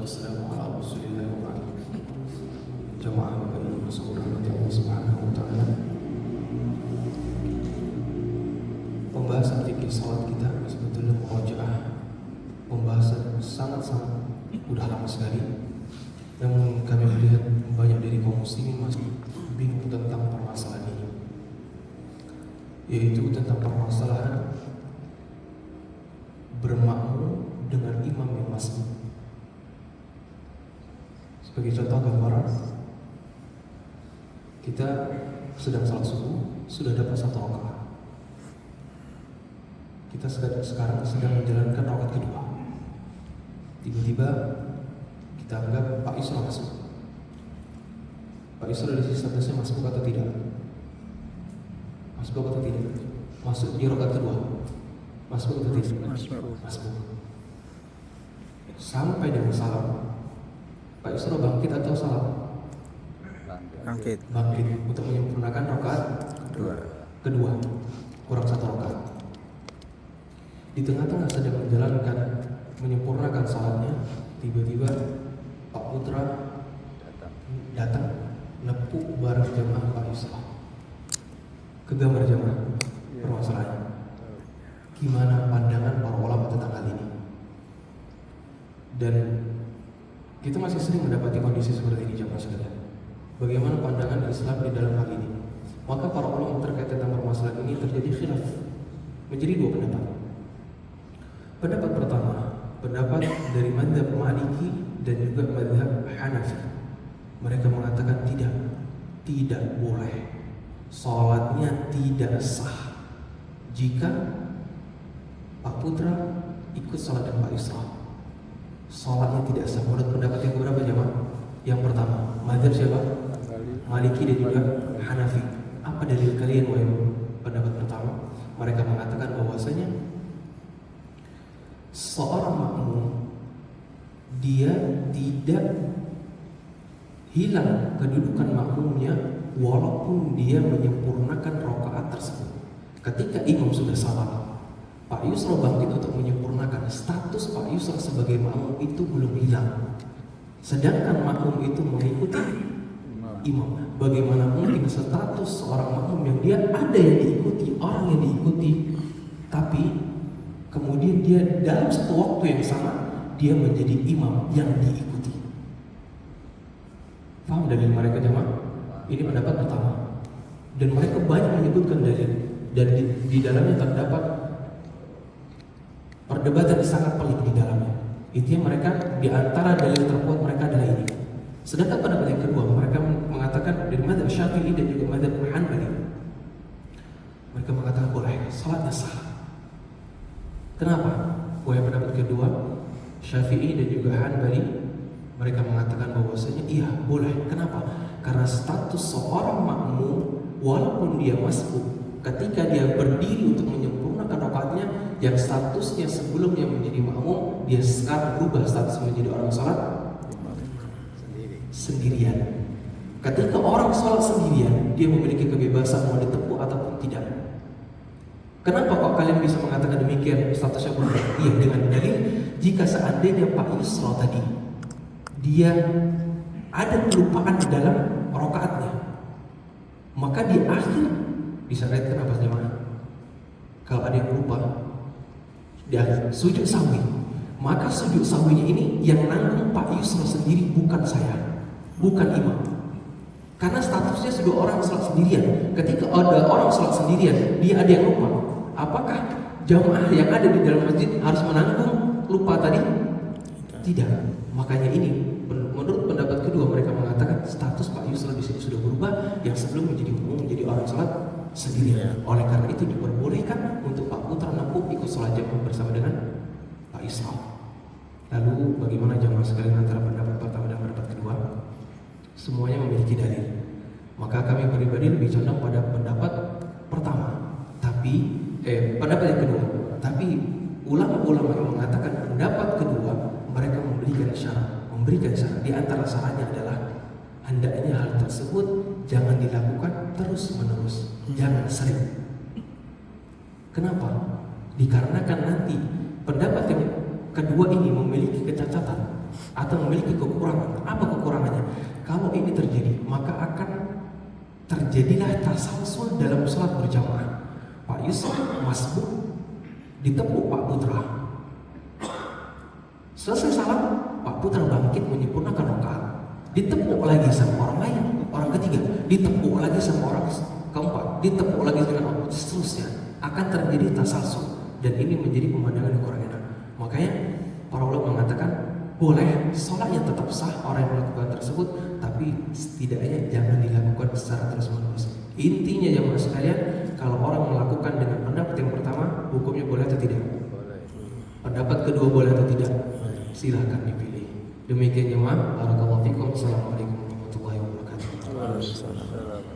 wassalamu ala rasulillah wa ba'd. Jamaah Bapak Ibu sekalian Allah Subhanahu wa taala. Pembahasan fikih salat kita sebetulnya murojaah, pembahasan sangat-sangat udah lama sekali. Namun kami melihat banyak dari kaum muslimin masih bingung tentang permasalahan ini, yaitu tentang permasalahan bermakmum dengan imam yang masbuk. Sebagai contoh gambaran, kita sedang salat subuh, sudah dapat 1 rakaat. Kita sekarang sedang menjalankan rakaat kedua. Tiba-tiba kita anggap Pak Isra masuk. Pak Isra di sisi atasnya masuk atau tidak? Masuk atau tidak? Masuk di rakaat kedua. Masuk atau tidak? Masuk. Sampai dengan salam, Pak Isra bangkit atau salam? Bangkit untuk menyempurnakan rakaat kedua, kurang 1 rakaat. Di tengah-tengah sedang menjalankan menyempurnakan salatnya, tiba-tiba Pak Putra datang nepuk bareng jamaah Pak Isra. Kegambar jamaah permasalahannya. Gimana pandangan para ulama tentang hal ini? Dan kita masih sering mendapati kondisi seperti ini jamaah sekalian. Bagaimana pandangan Islam di dalam hal ini? Maka para ulama terkait tentang permasalahan ini terjadi khilaf, menjadi 2 pendapat. Pendapat pertama, pendapat dari mazhab Maliki dan juga mazhab Hanafi. Mereka mengatakan tidak boleh, salatnya tidak sah jika Pak Putra ikut salat dengan Pak Isra. Salatnya tidak sah. Menurut pendapat yang berapa jemaah? Yang pertama, mazhab siapa? Maliki dan juga Hanafi. Apa dalil kalian wahai pendapat pertama? Mereka mengatakan bahwasanya seorang makmum dia tidak hilang kedudukan makmumnya walaupun dia menyempurnakan rakaat tersebut. Ketika imam sudah salam, Pak Yusra bangkit untuk menyempurnakan, status Pak Yusra sebagai makmum itu belum hilang. Sedangkan makmum itu mengikuti imam. Bagaimana mungkin status seorang makmum yang dia ada yang diikuti, orang yang diikuti, tapi kemudian dia dalam satu waktu yang sama dia menjadi imam yang diikuti? Paham dalil mereka jemaah? Ini pendapat pertama. Dan mereka banyak menyebutkan dalil, dan di dalamnya terdapat perdebatan sangat pelik di dalamnya. Intinya mereka di antara dalil terkuat mereka adalah ini. Sedangkan pendapat yang kedua, mereka mengatakan dari mazhab Syafi'i dan juga mazhab Hanbali. Mereka mengatakan boleh, salatnya sah. Kenapa? Wahai pendapat kedua, Syafi'i dan juga Hanbali, mereka mengatakan bahwasanya iya boleh. Kenapa? Karena status seorang makmum walaupun dia masbuk, ketika dia berdiri untuk menyempurnakan rakaatnya, yang statusnya sebelumnya menjadi makmum, dia sekarang berubah status menjadi orang salat sendirian. Ketika orang salat sendirian, dia memiliki kebebasan mau ditepuk ataupun tidak. Kenapa kok kalian bisa mengatakan demikian statusnya berubah? Iya, dengan dalil jika seandainya Pak Yusra tadi dia ada kelupaan di dalam rakaatnya, maka di akhir bisa kaitkan apa jemaah? Kalau ada yang lupa di akhir sujud sahwi, maka sujud sahwinya ini yang nanggung Pak Yusra sendiri, bukan saya, bukan imam. Karena statusnya sudah orang salat sendirian. Ketika ada orang salat sendirian, dia ada yang lupa, apakah jamaah yang ada di dalam masjid harus menanggung lupa tadi? Tidak. Makanya ini menurut pendapat kedua, mereka mengatakan status Pak Yusra di sini sudah berubah, yang sebelum menjadi umum menjadi orang salat sendirian. Oleh karena itu diperbolehkan untuk Pak Putra nampu ikut salat jamaah bersama dengan Pak Yusra. Lalu bagaimana jamaah sekalian antara pendapat pertama dan pendapat kedua? Semuanya memiliki dalil. Maka kami pribadi lebih condong pada pendapat pertama, tapi pendapat yang kedua. Tapi ulama-ulama yang mengatakan pendapat kedua, mereka memberikan syarat. Di antara syaratnya adalah hendaknya hal tersebut jangan dilakukan terus-menerus, jangan sering. Kenapa? Dikarenakan nanti pendapat yang kedua ini memiliki kecacatan atau memiliki kekurangan. Apa kekurangannya? Kalau ini terjadi, maka akan terjadilah tasalsul dalam sholat berjamaah. Pak Yusuf masbuk, ditepuk Pak Putra. Selesai salam, Pak Putra bangkit menyempurnakan rakaat. Ditepuk lagi sama orang lain, orang ketiga, ditepuk lagi sama orang keempat, ditepuk lagi dengan orang seterusnya. Akan terjadi tasalsul dan ini menjadi pemandangan yang kurang enak. Makanya para ulama mengatakan boleh sholatnya tetap sah orang yang melakukan tersebut, tapi setidaknya jangan dilakukan secara terus-menerus. Intinya jemaah sekalian, kalau orang melakukan dengan pendapat yang pertama, hukumnya boleh atau tidak? Pendapat kedua boleh atau tidak? Silahkan dipilih. Demikian jemaah, barakallahu fikum. Assalamualaikum warahmatullahi wabarakatuh. Waalaikumsalam.